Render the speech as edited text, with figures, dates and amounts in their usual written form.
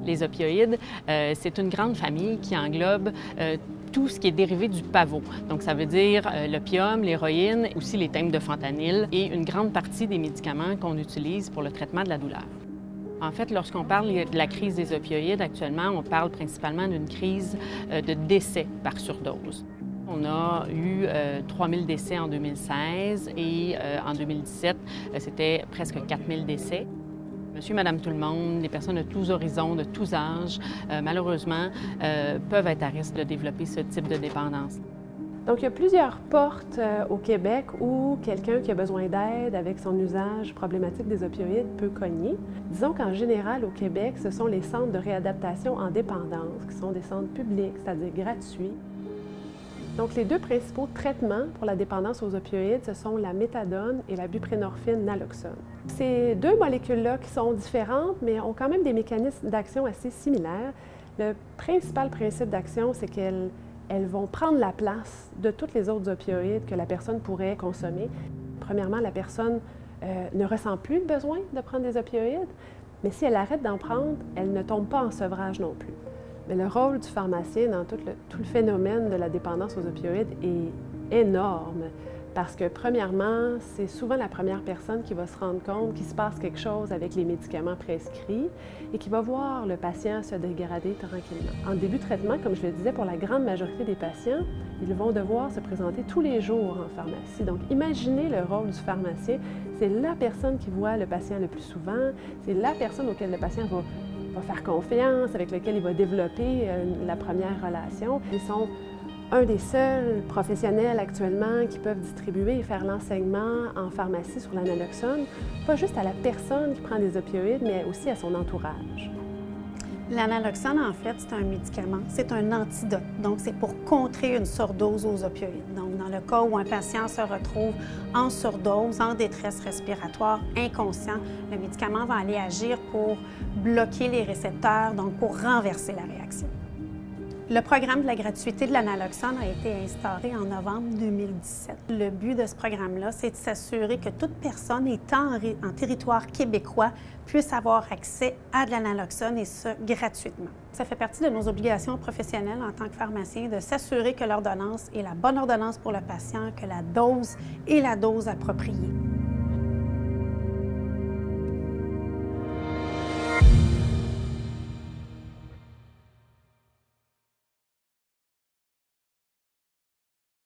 Les opioïdes, c'est une grande famille qui englobe tout ce qui est dérivé du pavot. Donc, ça veut dire l'opium, l'héroïne, aussi les thèmes de fentanyl et une grande partie des médicaments qu'on utilise pour le traitement de la douleur. En fait, lorsqu'on parle de la crise des opioïdes, actuellement, on parle principalement d'une crise de décès par surdose. On a eu 3000 décès en 2016 et en 2017, c'était presque 4000 décès. Monsieur, madame, tout le monde, les personnes de tous horizons, de tous âges, malheureusement, peuvent être à risque de développer ce type de dépendance. Donc, il y a plusieurs portes au Québec où quelqu'un qui a besoin d'aide avec son usage problématique des opioïdes peut cogner. Disons qu'en général, au Québec, ce sont les centres de réadaptation en dépendance, qui sont des centres publics, c'est-à-dire gratuits. Donc, les deux principaux traitements pour la dépendance aux opioïdes, ce sont la méthadone et la buprénorphine naloxone. Ces deux molécules-là qui sont différentes, mais ont quand même des mécanismes d'action assez similaires. Le principal principe d'action, c'est qu'elles vont prendre la place de toutes les autres opioïdes que la personne pourrait consommer. Premièrement, la personne ne ressent plus le besoin de prendre des opioïdes, mais si elle arrête d'en prendre, elle ne tombe pas en sevrage non plus. Mais le rôle du pharmacien dans tout le phénomène de la dépendance aux opioïdes est énorme parce que, premièrement, c'est souvent la première personne qui va se rendre compte qu'il se passe quelque chose avec les médicaments prescrits et qui va voir le patient se dégrader tranquillement. En début de traitement, comme je le disais, pour la grande majorité des patients, ils vont devoir se présenter tous les jours en pharmacie. Donc, imaginez le rôle du pharmacien. C'est la personne qui voit le patient le plus souvent, c'est la personne auquel le patient va faire confiance, avec lequel il va développer la première relation. Ils sont un des seuls professionnels actuellement qui peuvent distribuer et faire l'enseignement en pharmacie sur la naloxone, pas juste à la personne qui prend des opioïdes, mais aussi à son entourage. La naloxone, en fait, c'est un médicament, c'est un antidote. Donc, c'est pour contrer une surdose aux opioïdes. Donc, dans le cas où un patient se retrouve en surdose, en détresse respiratoire, inconscient, le médicament va aller agir pour bloquer les récepteurs, donc pour renverser la réaction. Le programme de la gratuité de la naloxone a été instauré en novembre 2017. Le but de ce programme-là, c'est de s'assurer que toute personne étant en territoire québécois puisse avoir accès à de la naloxone et ce, gratuitement. Ça fait partie de nos obligations professionnelles en tant que pharmacien de s'assurer que l'ordonnance est la bonne ordonnance pour le patient, que la dose est la dose appropriée.